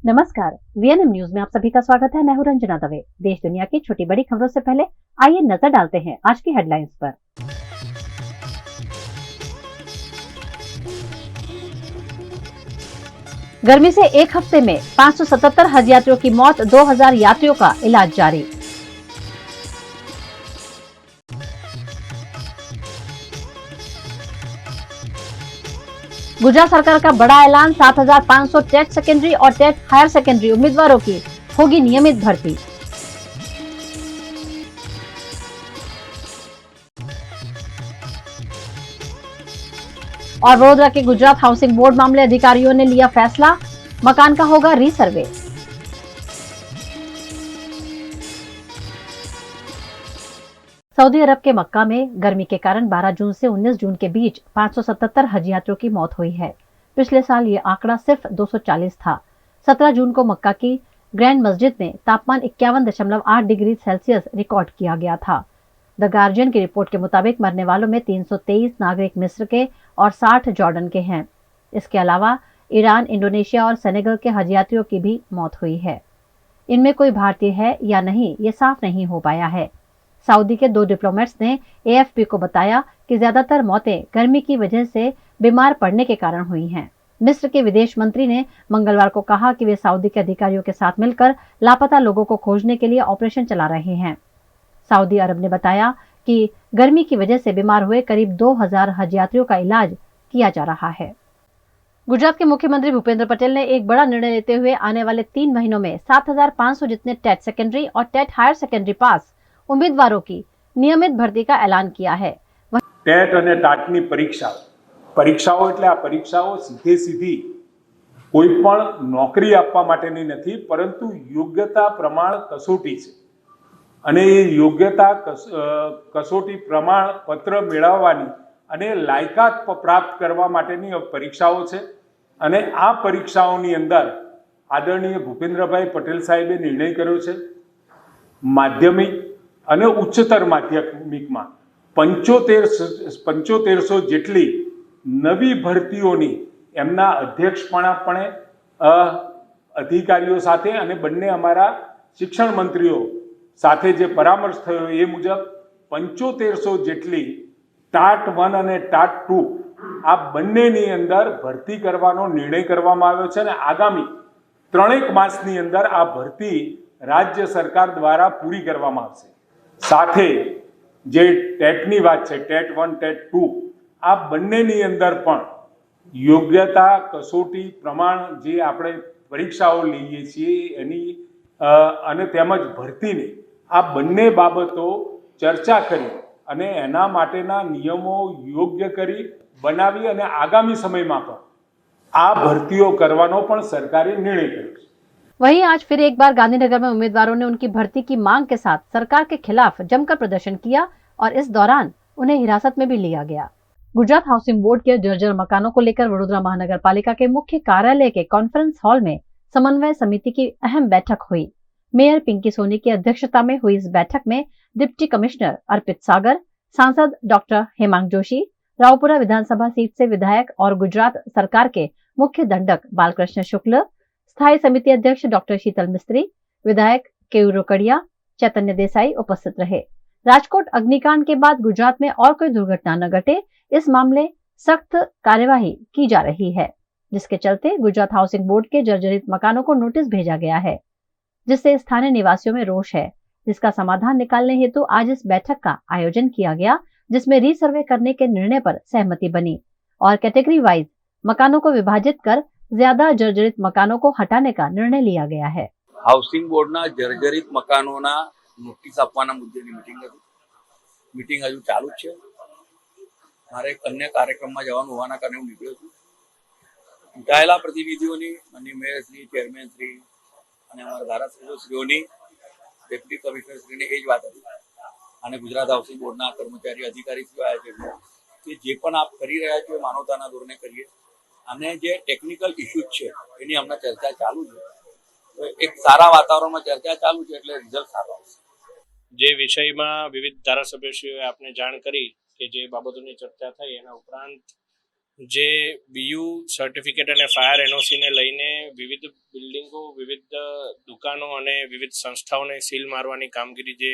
नमस्कार, VNM news में आप सभी का स्वागत है। मैं हूं रंजना दवे। देश दुनिया की छोटी बड़ी खबरों से पहले आइए नजर डालते हैं आज की हेडलाइंस पर। गर्मी से एक हफ्ते में 577 हज यात्रियों की मौत, 2000 यात्रियों का इलाज जारी। गुजरात सरकार का बड़ा ऐलान, 7500 टेट सेकेंडरी और टेट हायर सेकेंडरी उम्मीदवारों की होगी नियमित भर्ती। और वडोदरा के गुजरात हाउसिंग बोर्ड मामले अधिकारियों ने लिया फैसला, मकान का होगा रीसर्वे। सऊदी अरब के मक्का में गर्मी के कारण 12 जून से 19 जून के बीच 577 हज यात्रियों की मौत हुई है। पिछले साल ये आंकड़ा सिर्फ 240 था। 17 जून को मक्का की ग्रैंड मस्जिद में तापमान 51.8 डिग्री सेल्सियस रिकॉर्ड किया गया था। द गार्जियन की रिपोर्ट के मुताबिक मरने वालों में 323 नागरिक मिस्र के और 60 जॉर्डन के हैं। इसके अलावा ईरान, इंडोनेशिया और सेनेगल के हज यात्रियों की भी मौत हुई है। इनमें कोई भारतीय है या नहीं, ये साफ नहीं हो पाया है। सऊदी के 2 डिप्लोमेट्स ने एएफपी को बताया कि ज्यादातर मौतें गर्मी की वजह से बीमार पड़ने के कारण हुई हैं। मिस्र के विदेश मंत्री ने मंगलवार को कहा कि वे सऊदी के अधिकारियों के साथ मिलकर लापता लोगों को खोजने के लिए ऑपरेशन चला रहे हैं। सऊदी अरब ने बताया कि गर्मी की वजह से बीमार हुए करीब 2000 हज यात्रियों का इलाज किया जा रहा है। गुजरात के मुख्यमंत्री भूपेंद्र पटेल ने एक बड़ा निर्णय लेते हुए आने वाले 3 महीनों में 7500 जितने टेट सेकेंडरी और टेट हायर सेकेंडरी पास उम्मीदवारों की नियमित भर्ती का ऐलान किया है। टेट અને ટાટની પરીક્ષાઓ એટલે આ પરીક્ષાઓ સીધી કોઈ પણ નોકરી આપવા માટેની નથી, પરંતુ યોગ્યતા પ્રમાણ કસોટી છે અને એ યોગ્યતા કસોટી પ્રમાણ પત્ર મેળવવાની અને લાયકાત પ્રાપ્ત કરવા માટેની પરીક્ષાઓ છે। અને આ પરીક્ષાઓની અંદર આદરણીય ભૂપેન્દ્રભાઈ પટેલ સાહેબે નિર્ણય કર્યો છે, માધ્યમિક અને ઉચ્ચતર માધ્યમિકમાં 7500 જેટલી નવી ભરતીઓની એમના અધ્યક્ષપણે અધિકારીઓ સાથે અને બંને અમારા શિક્ષણ મંત્રીઓ સાથે જે પરામર્શ થયો એ મુજબ 7500 જેટલી ટાટ 1 અને ટાટ 2 આ બંનેની અંદર ભરતી કરવાનો નિર્ણય કરવામાં આવ્યો છે અને આગામી 3 માસની અંદર આ ભરતી રાજ્ય સરકાર દ્વારા પૂરી કરવામાં આવશે। સાથે જે ટેટની વાત છે, ટેટ 1 ટેટ 2 આ બંનેની અંદર પણ યોગ્યતા કસોટી પ્રમાણ જે આપણે પરીક્ષાઓ લઈએ છીએ એની અને તેમજ ભરતીને આ બંને બાબતો ચર્ચા કરી અને એના માટેના નિયમો યોગ્ય કરી બનાવી અને આગામી સમયમાં પણ આ ભરતીઓ કરવાનો પણ સરકારે નિર્ણય કર્યો છે। वहीं आज फिर एक बार गांधीनगर में उम्मीदवारों ने उनकी भर्ती की मांग के साथ सरकार के खिलाफ जमकर प्रदर्शन किया और इस दौरान उन्हें हिरासत में भी लिया गया। गुजरात हाउसिंग बोर्ड के जर्जर मकानों को लेकर वडोदरा महानगर पालिका के मुख्य कार्यालय के कॉन्फ्रेंस हॉल में समन्वय समिति की अहम बैठक हुई। मेयर पिंकी सोनी की अध्यक्षता में हुई इस बैठक में डिप्टी कमिश्नर अर्पित सागर, सांसद डॉक्टर हेमांग जोशी, रावपुरा विधानसभा सीट से विधायक और गुजरात सरकार के मुख्य दंडक बालकृष्ण शुक्ल, स्थायी समिति अध्यक्ष डॉक्टर शीतल मिस्त्री, विधायक केयू रोकड़िया, चैतन्य देसाई उपस्थित रहे। राजकोट अग्निकांड के बाद गुजरात में और कोई दुर्घटना न घटे, इस मामले सख्त कार्यवाही की जा रही है, जिसके चलते गुजरात हाउसिंग बोर्ड के जर्जरित मकानों को नोटिस भेजा गया है, जिससे स्थानीय निवासियों में रोष है, जिसका समाधान निकालने हेतु आज इस बैठक का आयोजन किया गया, जिसमें रीसर्वे करने के निर्णय पर सहमति बनी और कैटेगरी वाइज मकानों को विभाजित कर ज्यादा जर्जरित मकानों को हटाने का निर्णय लिया गया है। हाउसिंग बोर्डना जर्जरित मकानोना नोटिस आपवाना मुद्देनी मीटिंग हजू चालू छे। मारे एक अन्य कार्यक्रममां जवानुं होवाना कारणे हुं निकळ्यो छुं। चूंटायेला प्रतिनिधिओनी माननीय मेयरश्री, चेरमेनश्री अने अमारा धारासभ्यश्रीओनी डेप्युटी कमिशनरश्रीने ए ज वात हती अने गुजरात हाउसिंग बोर्डना कर्मचारी अधिकारीश्रीओ આવ્યા છે કે જે પણ આપ કરી રહ્યા છો એ માનવતાના ધોરણે કરીએ અને જે ટેકનિકલ ઇશ્યુઝ છે એની હમણાં ચર્ચા ચાલુ છે। તો એક સારા વાતાવરણમાં ચર્ચા ચાલુ છે એટલે રિઝલ્ટ સારો આવશે। જે વિષયમાં વિવિધ ધારાસભ્યશ્રીઓએ આપને જાણ કરી કે જે બાબતોની ચર્ચા થઈ એના ઉપરાંત જે બીયુ સર્ટિફિકેટ અને ફાયર એનઓસીને લઈને વિવિધ બિલ્ડિંગો, વિવિધ દુકાનો અને વિવિધ સંસ્થાઓને સીલ મારવાની કામગીરી જે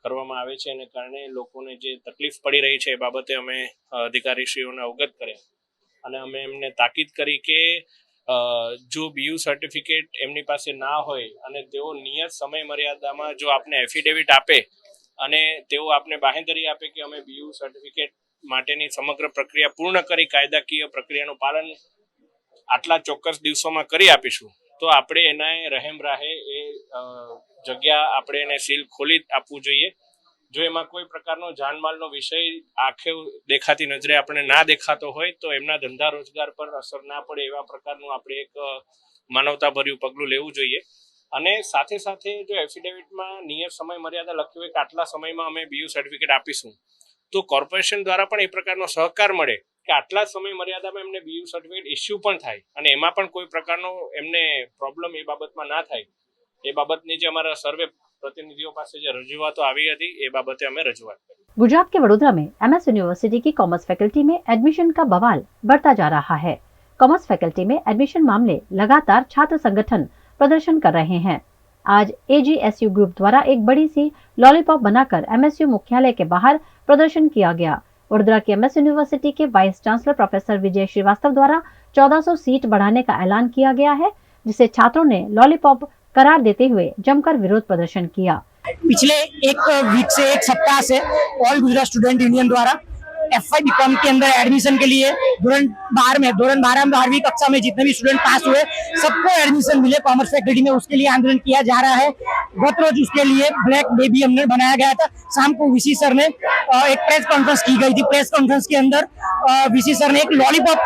કરવામાં આવે છે એને કારણે લોકોને જે તકલીફ પડી રહી છે એ બાબતે અમે અધિકારીશ્રીઓને અવગત કર્યા અને અમે એમને તાકીદ કરી કે જો બીયુ સર્ટિફિકેટ એમની પાસે ના હોય અને તેઓ નિયત સમય મર્યાદામાં જો આપને એફિડેવિટ આપે અને તેઓ આપને બાંહેધરી આપે કે અમે બીયુ સર્ટિફિકેટ માટેની સમગ્ર પ્રક્રિયા પૂર્ણ કરી કાયદાકીય પ્રક્રિયાનું પાલન આટલા ચોક્કસ દિવસોમાં કરી આપીશું તો આપણે એના રહેમ રાહે એ જગ્યા આપણે એને સીલ ખોલી આપવું જોઈએ. જો એમાં કોઈ પ્રકારનો જાનમાલનો વિષય આંખે દેખાતી નજરે આપણે ના દેખાતો હોય તો એમના ધંધા રોજગાર પર અસર ના પડે એવા પ્રકારનું આપણે એક માનવતાભર્યું પગલું લેવું જોઈએ. અને સાથે સાથે જો એફિડેવિટમાં નિયત સમય મર્યાદા લખ્યું હોય કે આટલા સમયમાં અમે બીયુ સર્ટિફિકેટ આપીશું તો કોર્પોરેશન દ્વારા પણ એ પ્રકારનો સહકાર મળે કે આટલા સમય મર્યાદામાં એમને બીયુ સર્ટિફિકેટ ઇસ્યુ પણ થાય અને એમાં પણ કોઈ પ્રકારનો એમને પ્રોબ્લેમ એ બાબતમાં ના થાય એ બાબતની જે અમારા સર્વે प्रतिनिधियों पास जो रजूआत આવી હતી એ બાબતે અમે રજૂઆત કરી. गुजरात के वडोदरा में एमएस यूनिवर्सिटी की कॉमर्स फैकल्टी में एडमिशन का बवाल बढ़ता जा रहा है. कॉमर्स फैकल्टी में एडमिशन मामले लगातार छात्र संगठन प्रदर्शन कर रहे हैं. आज एजीएसयू ग्रुप द्वारा एक बड़ी सी लॉलीपॉप बनाकर एमएसयू मुख्यालय के बाहर प्रदर्शन किया गया. वडोदरा की एमएस यूनिवर्सिटी के वाइस चांसलर प्रोफेसर विजय श्रीवास्तव द्वारा 1400 सीट बढ़ाने का ऐलान किया गया है, जिसे छात्रों ने लॉलीपॉप करार देते हुए जमकर विरोध प्रदर्शन किया. पिछले एक वीक से एक सप्ताह से ऑल गुजरात स्टूडेंट यूनियन द्वारा FY बीकॉम के अंदर एडमिशन के लिए धोरण 12 में 12वीं कक्षा में जितने भी स्टूडेंट पास हुए सबको एडमिशन मिले कॉमर्स फैकल्टी में, उसके लिए आंदोलन किया जा रहा है. गत रोज उसके लिए ब्लैक डे भी हमने बनाया गया था. शाम को वीसी सर ने एक प्रेस कॉन्फ्रेंस की गई थी. प्रेस कॉन्फ्रेंस के अंदर वीसी सर ने एक लॉलीपॉप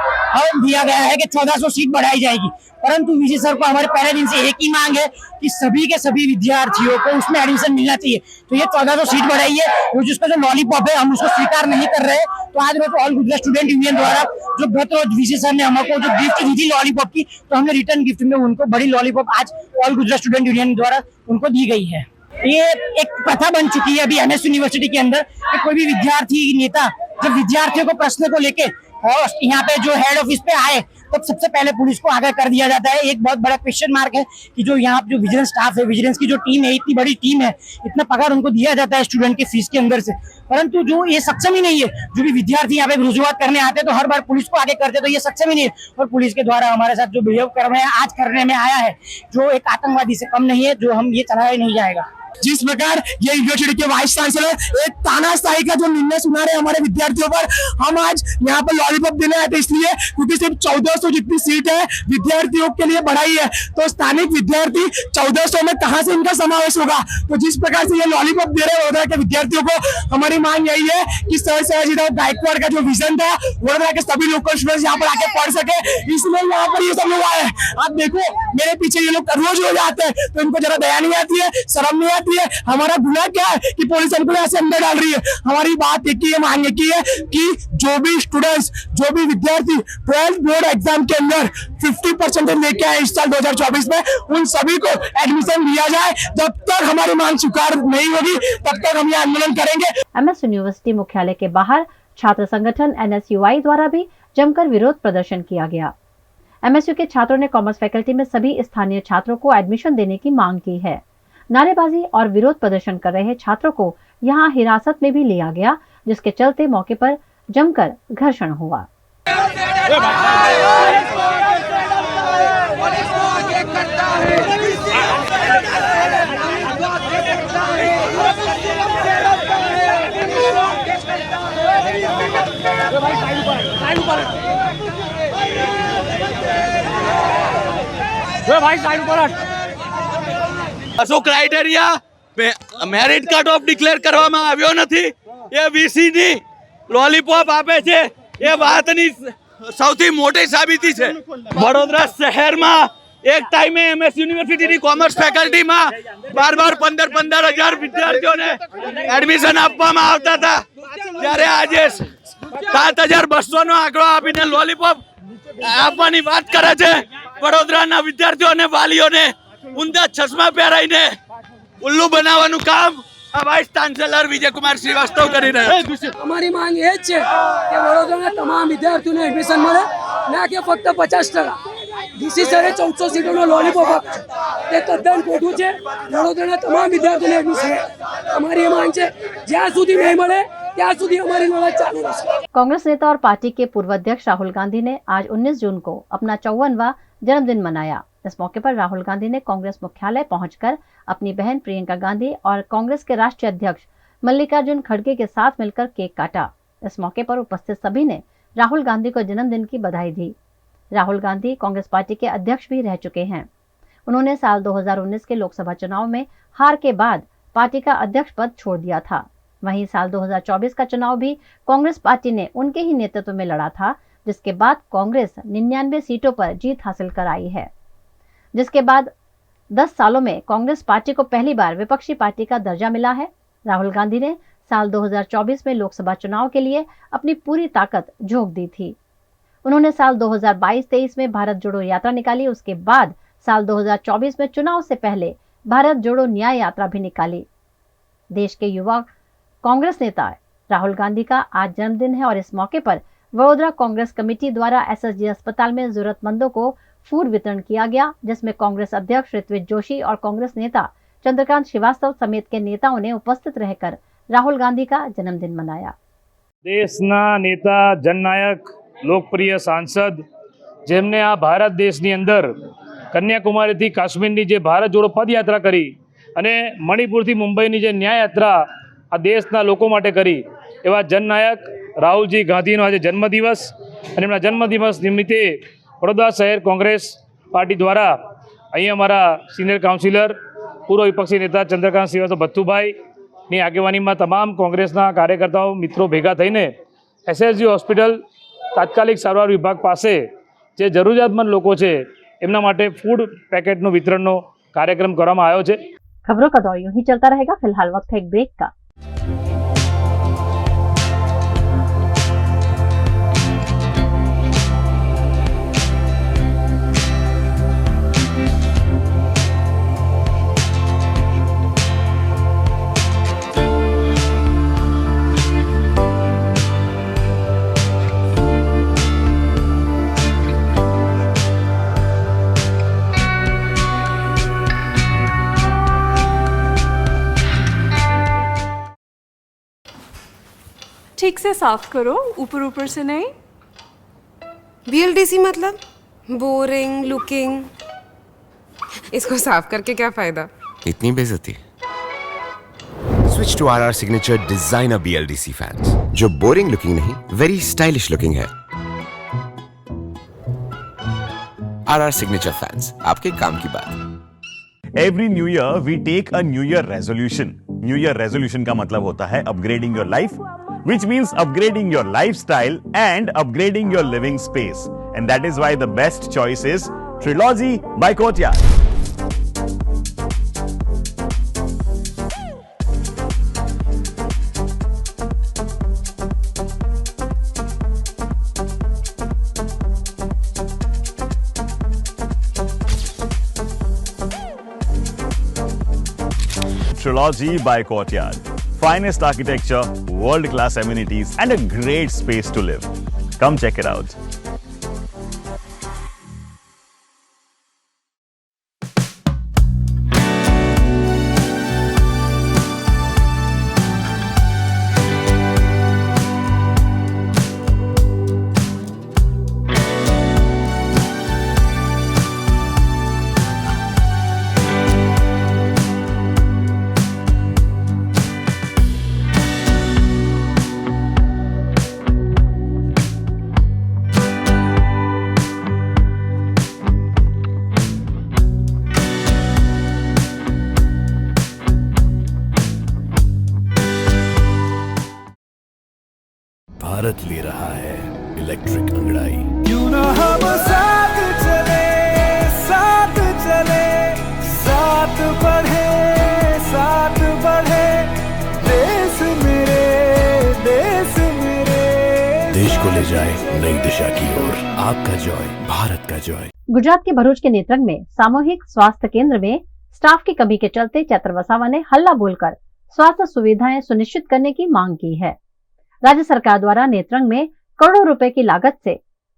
दिया गया है कि 1400 सीट बढ़ाई जाएगी, परंतु वीसी सर को हमारे पहले दिन से एक ही मांग है कि सभी के सभी विद्यार्थियों को उसमें एडमिशन मिलना चाहिए. तो ये 1400 सीट बढ़ाई है, वो जिसका जो लॉलीपॉप है हम उसको स्वीकार नहीं कर रहे. तो आज रोज ऑल गुजरात स्टूडेंट यूनियन द्वारा जो गत रोज वीसी सर ने हमको जो गिफ्ट दी थी लॉलीपॉप की, तो हमने रिटर्न गिफ्ट में उनको बड़ी लॉलीपॉप आज ऑल गुजरात स्टूडेंट यूनियन द्वारा उनको दी गई है. ये एक प्रथा बन चुकी है अभी एमएस यूनिवर्सिटी के अंदर कि कोई भी विद्यार्थी नेता जब विद्यार्थियों को प्रश्न को लेके और यहाँ पे जो हेड ऑफिस पे आए तो सबसे पहले पुलिस को आगाह कर दिया जाता है. एक बहुत बड़ा क्वेश्चन मार्क है कि जो यहाँ जो विजिलेंस स्टाफ है, विजिलेंस की जो टीम है, इतनी बड़ी टीम है, इतना पगार उनको दिया जाता है स्टूडेंट के फीस के अंदर से, परंतु जो ये सक्षम ही नहीं है. जो भी विद्यार्थी यहाँ पे रजूआत करने आते हैं तो हर बार पुलिस को आगे करते, तो ये सक्षम ही नहीं है. और पुलिस के द्वारा हमारे साथ जो बिहेव कर रहे हैं आज करने में आया है, जो एक आतंकवादी से कम नहीं है, जो हम ये चलाया नहीं जाएगा. जिस प्रकार ये यूनिवर्सिटी के वाइस चांसलर एक तानाशाही का जो निर्णय सुना रहे हमारे विद्यार्थियों पर, हम आज यहाँ पर लॉलीपॉप देने आए थे इसलिए क्योंकि सिर्फ 1400 जितनी सीट है विद्यार्थियों के लिए बढ़ाई है, तो स्थानिक विद्यार्थी 1400 में कहाँ से इनका समावेश होगा. तो जिस प्रकार से ये लॉलीपॉप दे रहे वडोदरा के विद्यार्थियों को, हमारी मांग यही है कि सर सयाजीराव गायकवाड़ का जो विजन था वडोदरा के सभी लोकल स्टूडेंट्स यहाँ पर आके पढ़ सके, इसलिए यहाँ पर ये सब लोग आए. आप देखो मेरे पीछे ये लोग रोज आते हैं तो इनको जरा दया नहीं आती है, शर्म नहीं आती है. हमारा गुनाह क्या है कि पुलिस हमको ऐसे अंदर डाल रही है. हमारी बात एक ही है, मांग एक ही है कि जो भी स्टूडेंट्स, जो भी विद्यार्थी 12th बोर्ड एग्जाम के अंदर 50% लेके आए इस साल 2024 में, उन सभी को एडमिशन दिया जाए. जब तक हमारी मांग स्वीकार नहीं होगी तब तक हम ये आंदोलन करेंगे. एमएस यूनिवर्सिटी मुख्यालय के बाहर छात्र संगठन NSUI द्वारा भी जमकर विरोध प्रदर्शन किया गया. एमएसयू के छात्रों ने कॉमर्स फैकल्टी में सभी स्थानीय छात्रों को एडमिशन देने की मांग की है. नारेबाजी और विरोध प्रदर्शन कर रहे छात्रों को यहां हिरासत में भी लिया गया, जिसके चलते मौके पर जमकर घर्षण हुआ. Criteria merit cut off declare કરવામાં આવ્યો નથી. એ વીસીની લોલીપોપ આપે છે એ વાતની સૌથી મોટી સાબિતી છે. વડોદરા શહેરમાં એક ટાઈમે એમએસ યુનિવર્સિટીની કોમર્સ ફેકલ્ટીમાં 15,000 વિદ્યાર્થીઓને એડમિશન આપવામાં આવતા હતા, ત્યારે આજે 7,200 નો આંકડો આપીને લોલીપોપ આપવાની વાત કરે છે. વડોદરાના વિદ્યાર્થીઓ અને વાલીઓને ઊંધા ચશ્મા પહેરાઈને ઉલ્લુ બનાવવાનું કામ वाइस चांसलर विजय कुमार श्रीवास्तव કરી રહ્યા છે। અમારી માંગ એ જ છે કે વડોદરાના તમામ વિદ્યાર્થીઓને એડમિશન મળે, ના કે ફક્ત 50%। ડીસી સરે 1400 સીટોનો લોલીપોપ આપ્યો, તે તદ્દન ખોટું છે। વડોદરાના તમામ વિદ્યાર્થીઓને એડમિશન, અમારી એ માંગ છે જ્યાં સુધી નહીં મળે ત્યાં સુધી हमारी लड़ाई चालू रहेगी। कांग्रेस नेता और पार्टी के पूर्व अध्यक्ष राहुल गांधी ने आज 19 जून को अपना 54वां जन्मदिन मनाया। इस मौके पर राहुल गांधी ने कांग्रेस मुख्यालय पहुंचकर अपनी बहन प्रियंका गांधी और कांग्रेस के राष्ट्रीय अध्यक्ष मल्लिकार्जुन खड़गे के साथ मिलकर केक काटा। इस मौके पर उपस्थित सभी ने राहुल गांधी को जन्मदिन की बधाई दी। राहुल गांधी कांग्रेस पार्टी के अध्यक्ष भी रह चुके हैं। उन्होंने साल 2019 के लोकसभा चुनाव में हार के बाद पार्टी का अध्यक्ष पद छोड़ दिया था। वहीं साल 2024 का चुनाव भी कांग्रेस पार्टी ने उनके ही नेतृत्व में लड़ा था, जिसके बाद कांग्रेस 99 सीटों पर जीत हासिल कर आई है। जिसके बाद 10 सालों में कांग्रेस पार्टी को पहली बार विपक्षी पार्टी का दर्जा मिला है। राहुल गांधी ने साल 2024 में लोकसभा चुनाव के लिए अपनी पूरी ताकत झोंक दी थी। उन्होंने साल 2022-23 में भारत जोड़ो यात्रा निकाली। उसके बाद साल 2024 में चुनाव से पहले भारत जोड़ो न्याय यात्रा भी निकाली। देश के युवा कांग्रेस नेता राहुल गांधी का आज जन्मदिन है और इस मौके पर वडोदरा कांग्रेस कमेटी द्वारा एसएसजी अस्पताल में जरूरतमंदों को फूड वितरण किया गया, जिसमें कांग्रेस अध्यक्ष ऋत्विज जोशी और कांग्रेस नेता चंद्रकांत श्रीवास्तव समेत के नेताओं ने उपस्थित रहकर राहुल गांधी का जन्मदिन मनाया। देशना नेता, जननायक, લોકપ્રિય સાંસદ જેમને આ ભારત દેશની અંદર કન્યાકુમારીથી કાશ્મીરની જે ભારત જોડો પદયાત્રા કરી અને મણિપુરથી મુંબઈની જે ન્યાયયાત્રા આ દેશના લોકો માટે કરી, એવા જનનાયક રાહુલજી ગાંધીનો આજે જન્મદિવસ અને એમના જન્મદિવસ નિમિત્તે વડોદરા શહેર કોંગ્રેસ પાર્ટી દ્વારા અહીં અમારા સિનિયર કાઉન્સિલર પૂર્વ વિપક્ષી નેતા ચંદ્રકાંત શ્રીવાસ્તવ ભથ્થુભાઈની આગેવાનીમાં તમામ કોંગ્રેસના કાર્યકર્તાઓ મિત્રો ભેગા થઈને એસએસજી હોસ્પિટલ તાત્કાલિક સારવાર વિભાગ પાસે જે જરૂરિયાતમંદ લોકો છે એમના માટે ફૂડ પેકેટનું વિતરણનો કાર્યક્રમ કરવામાં આવ્યો છે। खबरों का दौर यूं ही चलता रहेगा। फिलहाल वक्त है एक ब्रेक का। ठीक से साफ करो, ऊपर ऊपर से नहीं। बीएलडीसी मतलब बोरिंग लुकिंग, इसको साफ करके क्या फायदा? इतनी बेइज्जती। Switch to RR signature designer BLDC fans, जो बोरिंग लुकिंग नहीं, वेरी स्टाइलिश लुकिंग है। आरआर सिग्नेचर फैंस, आपके काम की बात। Every new year we take a new year resolution. New year resolution का मतलब होता है upgrading your life, which means upgrading your lifestyle and upgrading your living space. And that is why the best choice is Trilogy by Courtyard. Trilogy by Courtyard. Finest architecture, world-class amenities, and a great space to live. Come check it out. Bharat ले रहा है electric अंगड़ाई। क्यों ना हम साथ चले, साथ चले, साथ बढ़े, साथ बढ़े, देश मेरे, देश मेरे। देश को ले जाए नई दिशा की ओर, आपका जॉय, भारत का जॉय। गुजरात के भरूच के नेत्रंग में सामूहिक स्वास्थ्य केंद्र में स्टाफ की कमी के चलते चैत्र वसावा ने हल्ला बोलकर स्वास्थ्य सुविधाएं सुनिश्चित करने की मांग की है। राज्य सरकार द्वारा नेत्रंग में करोड़ों रुपए की लागत से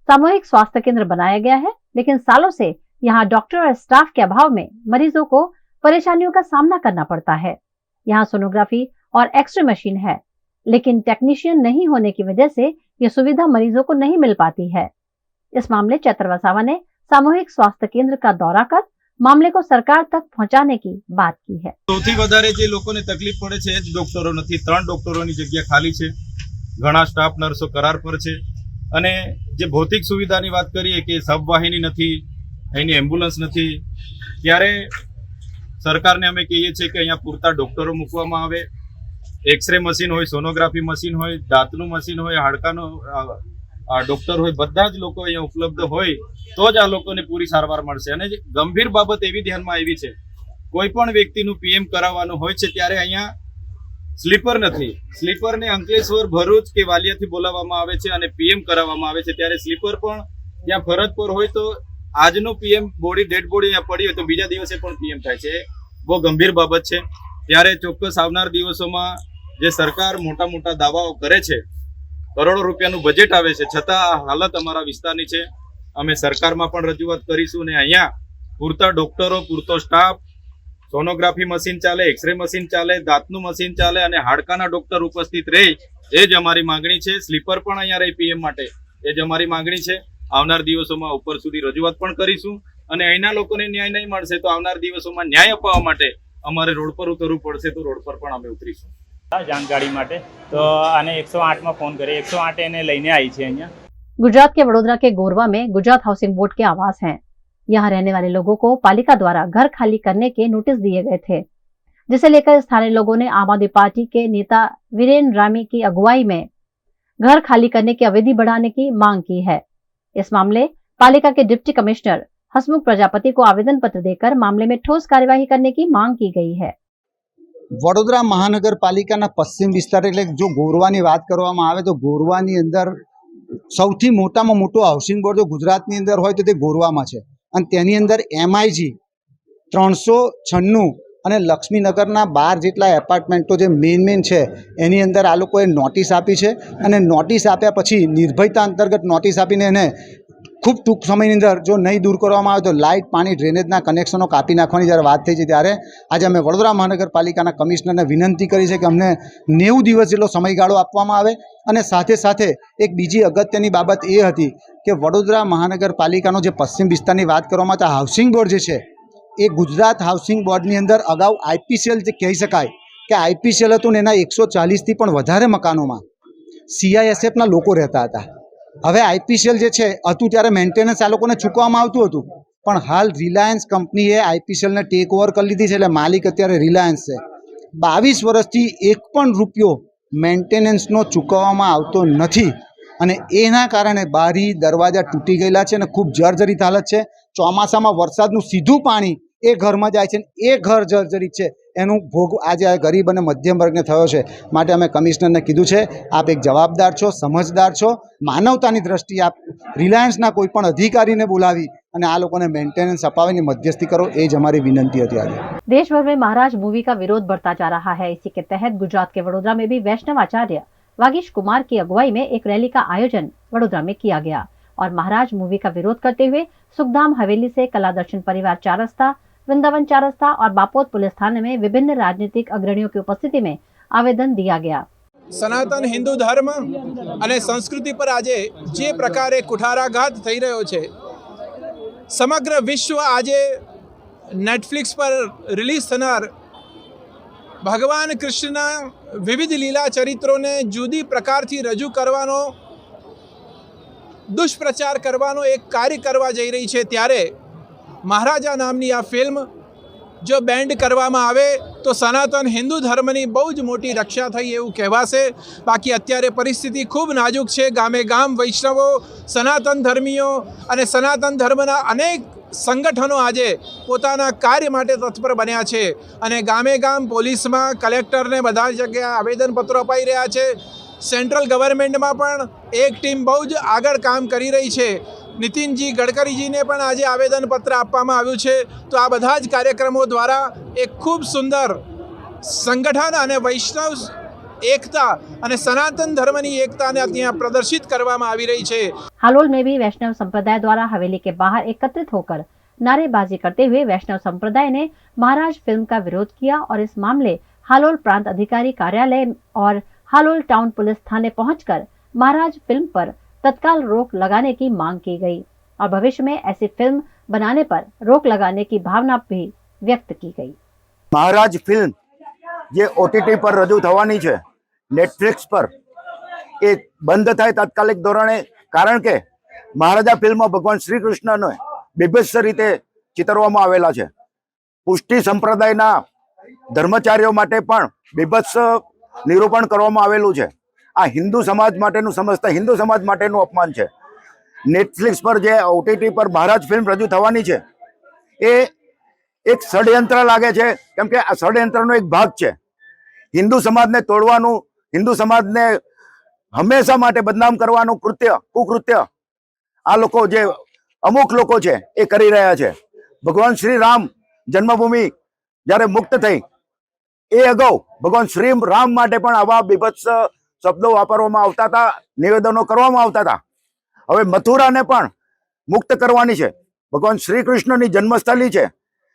सामूहिक स्वास्थ्य केंद्र बनाया गया है, लेकिन सालों से यहाँ डॉक्टर और स्टाफ के अभाव में मरीजों को परेशानियों का सामना करना पड़ता है। यहाँ सोनोग्राफी और एक्सरे मशीन है, लेकिन टेक्नीशियन नहीं होने की वजह से ये सुविधा मरीजों को नहीं मिल पाती है। इस मामले चैत्र वसावा ने सामूहिक स्वास्थ्य केंद्र का दौरा कर मामले को सरकार तक पहुंचाने की बात की है। સૌથી વધારે જે લોકોને તકલીફ પડે છે એ જ ડોક્ટરો નથી। 3 ડોક્ટરોની જગ્યા ખાલી છે, ઘણા સ્ટાફ નર્સો કરાર પર છે અને જે ભૌતિક સુવિધાની વાત કરીએ કે સબવાહિની નથી, અહીંની એમ્બ્યુલન્સ નથી, ત્યારે સરકારને અમે કહીએ છીએ કે અહીંયા પૂરતા ડોક્ટરો મૂકવામાં આવે, એક્સરે મશીન હોય, સોનોગ્રાફી મશીન હોય, દાંતનું મશીન હોય, હાડકાનો ડોક્ટર હોય, બધા જ લોકો અહીંયા ઉપલબ્ધ હોય તો જ આ લોકોને પૂરી સારવાર મળશે। અને ગંભીર બાબત એવી ધ્યાનમાં આવી છે, કોઈ પણ વ્યક્તિનું પીએમ કરાવવાનું હોય છે ત્યારે અહીંયા સ્લીપર નથી। સ્લીપરને અંકલેશ્વર, ભરૂચ કે વાલિયાથી બોલાવવામાં આવે છે અને પીએમ કરાવવામાં આવે છે, ત્યારે સ્લીપર પણ ત્યાં ફરજ પર હોય તો આજનું પીએમ બોડી, ડેડ બોડી અહીંયા પડી હોય તો બીજા દિવસે પણ પીએમ થાય છે। બહુ ગંભીર બાબત છે। ત્યારે ચોક્કસ આવનાર દિવસોમાં જે સરકાર મોટા મોટા દાવાઓ કરે છે, કરોડો રૂપિયાનું બજેટ આવે છે, છતાં આ હાલત અમારા વિસ્તારની છે। અમે સરકારમાં પણ રજૂઆત કરીશું અને અહીંયા પૂરતા ડોક્ટરો, પૂરતો સ્ટાફ, સોનોગ્રાફી મશીન ચાલે, એક્સરે મશીન ચાલે, દાંતનું મશીન ચાલે અને હાડકાના ડોક્ટર ઉપસ્થિત રહે એ જ અમારી માગણી છે। સ્લીપર પણ અહીંયા રહે પીએમ માટે એ જ અમારી માગણી છે। આવનાર દિવસોમાં ઉપર સુધી રજૂઆત પણ કરીશું અને અહીંના લોકોને ન્યાય નહીં મળશે તો આવનાર દિવસોમાં ન્યાય અપાવવા માટે અમારે રોડ પર ઉતરવું પડશે તો રોડ પર પણ અમે ઉતરીશું। जानकारी माटे तो आने 108 में फोन करे, 108 ने लेने आई छे। અહીંયા गुजरात के वडोदरा के गोरवा में गुजरात हाउसिंग बोर्ड के आवास हैं। यहाँ रहने वाले लोगों को पालिका द्वारा घर खाली करने के नोटिस दिए गए थे, जिसे लेकर स्थानीय लोगों ने आम आदमी पार्टी के नेता वीरेन रामी की अगुवाई में घर खाली करने की अवधि बढ़ाने की मांग की है। इस मामले पालिका के डिप्टी कमिश्नर हसमुख प्रजापति को आवेदन पत्र देकर मामले में ठोस कार्यवाही करने की मांग की गई है। वडोदरा महानगरपालिकाना पश्चिम विस्तार એટલે જો ગોરવાની વાત કરવામાં આવે તો ગોરવાની અંદર સૌથી મોટામાં મોટો હાઉસિંગ બોર્ડ જો ગુજરાતની અંદર હોય તો તે ગોરવામાં છે અને તેની અંદર MIG 396 અને લક્ષ્મીનગરના 12 જેટલા એપાર્ટમેન્ટો જે મેઇન છે એની અંદર આ લોકોએ નોટિસ આપી છે અને નોટિસ આપ્યા પછી નિર્ભયતા અંતર્ગત નોટિસ આપીને એને ખૂબ ટૂંક સમયની અંદર જો નહીં દૂર કરવામાં આવે તો લાઇટ, પાણી, ડ્રેનેજના કનેક્શનો કાપી નાખવાની જ્યારે વાત થઈ છે ત્યારે આજે અમે વડોદરા મહાનગરપાલિકાના કમિશનરને વિનંતી કરી છે કે અમને 90 દિવસ જેટલો સમયગાળો આપવામાં આવે અને સાથે સાથે એક બીજી અગત્યની બાબત એ હતી કે વડોદરા મહાનગરપાલિકાનો જે પશ્ચિમ વિસ્તારની વાત કરવામાં આવે તો હાઉસિંગ બોર્ડ જે છે એ ગુજરાત હાઉસિંગ બોર્ડની અંદર અગાઉ IPCL જે કહી શકાય કે IPCL હતું ને એના 140થી પણ વધારે મકાનોમાં CISFના લોકો રહેતા હતા। હવે IPCL જે છે હતું ત્યારે મેન્ટેનન્સ આ લોકોને ચૂકવવામાં આવતું હતું, પણ હાલ રિલાયન્સ કંપનીએ IPCLને ટેક ઓવર કરી લીધી છે એટલે માલિક અત્યારે રિલાયન્સ છે। 22 વર્ષથી એક પણ રૂપિયો મેન્ટેનન્સનો ચૂકવવામાં આવતો નથી અને એના કારણે બારી દરવાજા તૂટી ગયેલા છે અને ખૂબ જર્જરિત હાલત છે। ચોમાસામાં વરસાદનું સીધું પાણી એ ઘરમાં જાય છે, એ ઘર જર્જરિત છે, એનું ભોગ આજે આ ગરીબ અને મધ્યમ વર્ગને થયો છે। માટે અમે કમિશનરને કીધું છે આપ એક જવાબદાર છો, સમજદાર છો, માનવતાની દ્રષ્ટિએ આપ રિલાયન્સના કોઈ પણ અધિકારીને બોલાવી અને આ લોકોને મેન્ટેનન્સ અપાવીને મધ્યસ્થી કરો, એ જ અમારી વિનંતી હતી આજે। देश भर में महाराज मूवी का विरोध बढ़ता जा रहा है। इसी के तहत गुजरात के वडोदरा में भी वैष्णव आचार्य वागीश कुमार की अगुवाई में एक रैली का आयोजन वडोदरा में किया गया और महाराज मूवी का विरोध करते हुए सुखधाम हवेली से कला दर्शन परिवार 4 रस्ता, वृंदावन 4 रस्ता और बापोद पुलिस थाने में विभिन्न राजनीतिक अग्रणियों की उपस्थिति में आवेदन दिया गया। સનાતન હિન્દુ ધર્મ અને સંસ્કૃતિ પર આજે જે પ્રકારે કુઠારાઘાત થઈ રહ્યો છે, સમગ્ર વિશ્વ આજે નેટફ્લિક્સ પર રિલીઝ થનાર ભગવાન કૃષ્ણના વિવિધ લીલા ચરિત્રોને જુદી પ્રકારથી રજૂ કરવાનો, દુષ્પ્રચાર કરવાનો એક કાર્ય કરવા જઈ રહી છે, ત્યારે મહારાજા નામની આ ફિલ્મ જો બેન્ડ કરવામાં આવે તો સનાતન હિન્દુ ધર્મની બહુ જ મોટી રક્ષા થઈ એવું કહેવાશે। બાકી અત્યારે પરિસ્થિતિ ખૂબ નાજુક છે। ગામે ગામ વૈષ્ણવો, સનાતન ધર્મીઓ અને સનાતન ધર્મના અનેક સંગઠનો આજે પોતાના કાર્ય માટે તત્પર બન્યા છે અને ગામે ગામ પોલીસમાં, કલેક્ટરને બધા જગ્યાએ આવેદનપત્રો અપાઈ રહ્યા છે। સેન્ટ્રલ ગવર્મેન્ટમાં પણ એક ટીમ બહુ જ આગળ કામ કરી રહી છે। નીતિનજી ગડકરીજીને પણ આજે આવેદનપત્ર આપવામાં આવ્યું છે। તો આ બધા જ કાર્યક્રમો દ્વારા એક ખૂબ સુંદર સંગઠન અને વૈષ્ણવ એકતા અને સનાતન ધર્મની એકતાને ત્યાં प्रदर्शित કરવામાં આવી રહી છે। हालोल में भी वैष्णव संप्रदाय द्वारा हवेली के बाहर एकत्रित होकर नारेबाजी करते हुए वैष्णव संप्रदाय ने महाराज फिल्म का विरोध किया और इस मामले हालोल प्रांत अधिकारी कार्यालय और हालोल टाउन पुलिस थाने पहुंचकर महाराज फिल्म पर तत्काल रोक लगाने की मांग की गई और भविष्य में ऐसी फिल्म बनाने पर रोक लगाने की भावना भी व्यक्त की गई। महाराज फिल्म જે ઓટીટી પર રજૂ થવાની છે નેટફ્લિક્સ પર, એ બંધ થાય તાત્કાલિક ધોરણે, કારણ કે મહારાજા ફિલ્મમાં ભગવાન શ્રી કૃષ્ણને બીભત્સ રીતે ચિતરવામાં આવેલા છે। પુષ્ટિ સંપ્રદાયના ધર્મચારીઓ માટે પણ બીભત્સ નિરૂપણ કરવામાં આવેલું છે। આ હિન્દુ સમાજ માટેનું સમજતા હિન્દુ સમાજ માટેનું અપમાન છે। નેટફ્લિક્સ પર જે ઓટીટી પર મહારાજ ફિલ્મ રજૂ થવાની છે એ એક ષડયંત્ર લાગે છે, કેમ કે આ ષડયંત્રનો એક ભાગ છે। હિન્દુ સમાજને તોડવાનું, હિન્દુ સમાજને હંમેશા માટે બદનામ કરવાનું કુકૃત્ય આ લોકો જે અમુક લોકો છે એ કરી રહ્યા છે। ભગવાન શ્રી રામ જન્મભૂમિ જ્યારે મુક્ત થઈ એ અગાઉ ભગવાન શ્રી રામ માટે પણ આવા બીભત્સ શબ્દો વાપરવામાં આવતા હતા, નિવેદનો કરવામાં આવતા હતા। હવે મથુરાને પણ મુક્ત કરવાની છે। ભગવાન શ્રી કૃષ્ણની જન્મસ્થળી છે,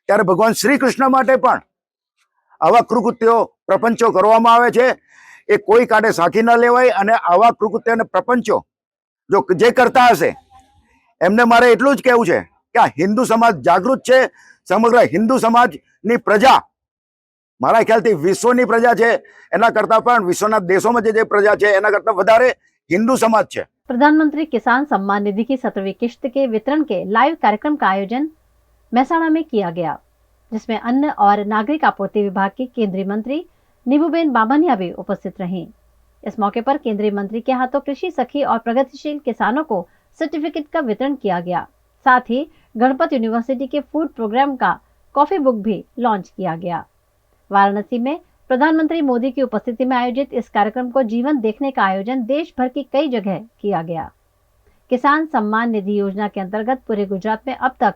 ત્યારે ભગવાન શ્રી કૃષ્ણ માટે પણ આવા કૃત્યો પ્રપંચો કરવામાં આવે છે। એ કોઈ કાઢે સાખી ન લેવાય અને આવા કૃત્ય અને પ્રપંચો જો જે કરતા હશે એમને મારે એટલું જ કહેવું છે કે આ હિન્દુ સમાજ જાગૃત છે। સમગ્ર હિન્દુ સમાજની પ્રજા મારા ખ્યાલથી વિશ્વની પ્રજા છે, એના કરતા પણ વિશ્વના દેશોમાં જે પ્રજા છે એના કરતા વધારે हिंदू समाज છે। प्रधानमंत्री किसान सम्मान निधि की 17वीं किश्त के वितरण के लाइव कार्यक्रम का आयोजन महसाणा में किया गया, जिसमें अन्न और नागरिक आपूर्ति विभाग की केंद्रीय मंत्री नीबूबेन बामनिया भी उपस्थित रहीं। इस मौके पर केंद्रीय मंत्री के हाथों कृषि सखी और प्रगतिशील किसानों को सर्टिफिकेट का वितरण किया गया। साथ ही गणपत यूनिवर्सिटी के फूड प्रोग्राम का कॉफी बुक भी लॉन्च किया गया। वाराणसी में प्रधानमंत्री मोदी की उपस्थिति में आयोजित इस कार्यक्रम को जीवन देखने का आयोजन देश भर की कई जगह किया गया। किसान सम्मान निधि योजना के अंतर्गत पूरे गुजरात में अब तक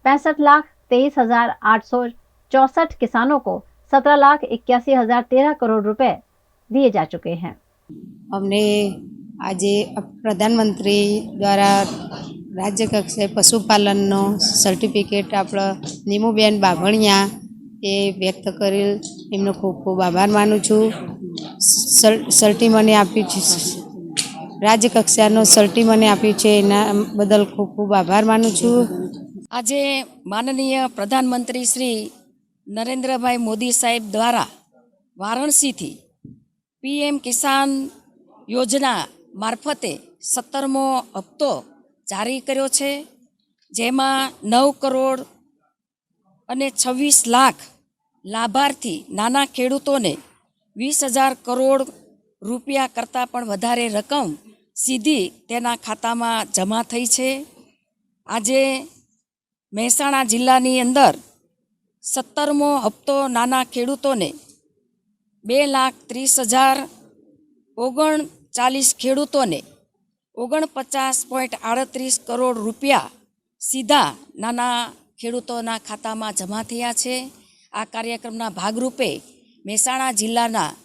65,23,864 किसानों को 17,81,013 करोड़ रुपए दिए जा चुके हैं। अमने आज प्रधानमंत्री द्वारा राज्य कक्षाए पशुपालन सर्टिफिकेट आप नीमूबेन बाभणिया એ વ્યક્ત કરેલ, એમનો ખૂબ ખૂબ આભાર માનું છું। સર્ટી મને આપ્યું છે, રાજ્ય કક્ષાનો સર્ટી મને આપ્યું છે, એના બદલ ખૂબ ખૂબ આભાર માનું છું। આજે માનનીય પ્રધાનમંત્રી શ્રી નરેન્દ્રભાઈ મોદી સાહેબ દ્વારા વારાણસીથી PM કિસાન યોજના મારફતે 17મો હપ્તો જારી કર્યો છે, જેમાં 9 કરોડ અને 26 લાખ લાભાર્થી નાના ખેડૂતોને 20,000 કરોડ રૂપિયા કરતાં પણ વધારે રકમ સીધી તેના ખાતામાં જમા થઈ છે। આજે મહેસાણા જિલ્લાની અંદર 17મો હપ્તો નાના ખેડૂતોને 2,30,039 ખેડૂતોને 49.38 કરોડ રૂપિયા સીધા નાના ખેડૂતોના ખાતામાં જમા થયા છે। આ કાર્યક્રમના ભાગરૂપે મહેસાણા જિલ્લાના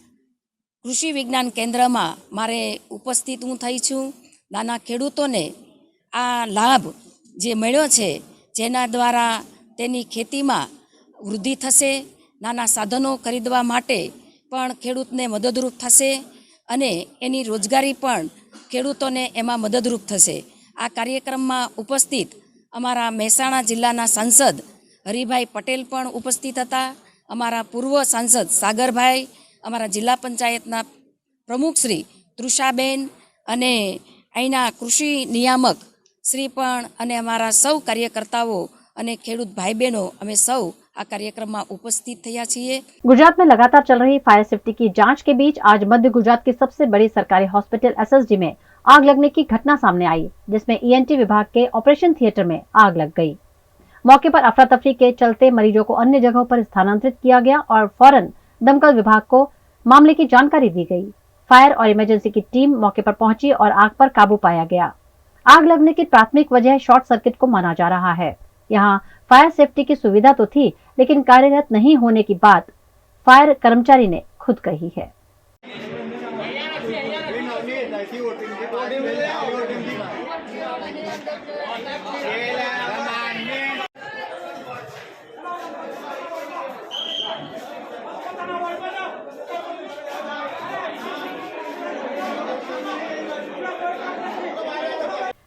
કૃષિ વિજ્ઞાન કેન્દ્રમાં મારે ઉપસ્થિત હું થઈ છું। નાના ખેડૂતોને આ લાભ જે મળ્યો છે, જેના દ્વારા તેની ખેતીમાં વૃદ્ધિ થશે, નાના સાધનો ખરીદવા માટે પણ ખેડૂતને મદદરૂપ થશે અને એની રોજગારી પણ ખેડૂતોને એમાં મદદરૂપ થશે। આ કાર્યક્રમમાં ઉપસ્થિત અમારા મહેસાણા જિલ્લાના સાંસદ હરિભાઈ પટેલ પણ ઉપસ્થિત હતા, અમારા પૂર્વ સાંસદ સાગરભાઈ, અમારા જિલ્લા પંચાયતના પ્રમુખ શ્રી તૃષાબેન અને અહીંના કૃષિ નિયામક શ્રી પણ અને અમારા સૌ કાર્યકર્તાઓ અને ખેડૂત ભાઈ બહેનો અમે સૌ આ કાર્યક્રમમાં ઉપस्थित થયા છીએ। गुजरात में लगातार चल रही फायर सेफ्टी की जांच के बीच आज मध्य गुजरात की सबसे बड़ी सरकारी हॉस्पिटल SSG में आग लगने की घटना सामने आई, जिसमें ENT विभाग के ऑपरेशन थिएटर में आग लग गई। मौके पर अफरा तफरी के चलते मरीजों को अन्य जगहों पर स्थानांतरित किया गया और फौरन दमकल विभाग को मामले की जानकारी दी गई। फायर और इमरजेंसी की टीम मौके पर पहुंची और आग पर काबू पाया गया। आग लगने की प्राथमिक वजह शॉर्ट सर्किट को माना जा रहा है। यहाँ फायर सेफ्टी की सुविधा तो थी, लेकिन कार्यरत नहीं होने की बात फायर कर्मचारी ने खुद कही है।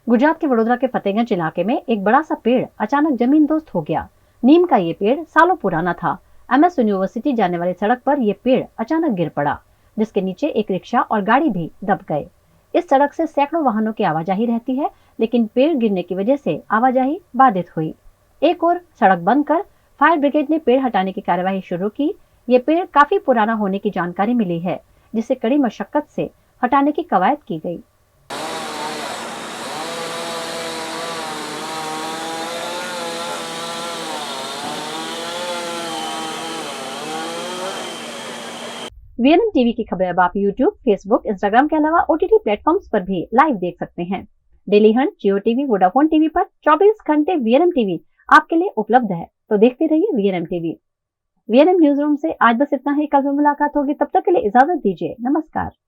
गुजरात के वडोदरा के फतेहगंज इलाके में एक बड़ा सा पेड़ अचानक जमींदोस्त हो गया। नीम का ये पेड़ सालों पुराना था। MS यूनिवर्सिटी जाने वाली सड़क पर यह पेड़ अचानक गिर पड़ा, जिसके नीचे एक रिक्शा और गाड़ी भी दब गए। इस सड़क से सैकड़ों वाहनों की आवाजाही रहती है, लेकिन पेड़ गिरने की वजह से आवाजाही बाधित हुई। एक और सड़क बंद कर फायर ब्रिगेड ने पेड़ हटाने की कार्यवाही शुरू की। ये पेड़ काफी पुराना होने की जानकारी मिली है, जिसे कड़ी मशक्कत से हटाने की कवायद की गई। VNM टीवी की खबरें अब आप YouTube, Facebook, Instagram के अलावा OTT प्लेटफॉर्म्स पर भी लाइव देख सकते हैं। डेली हंट, जियो टीवी, वोडाफोन टीवी पर 24 घंटे VNM टीवी आपके लिए उपलब्ध है, तो देखते रहिए VNM TV. VNM news room से आज बस इतना ही। कल में मुलाकात होगी, तब तक के लिए इजाजत दीजिए। नमस्कार।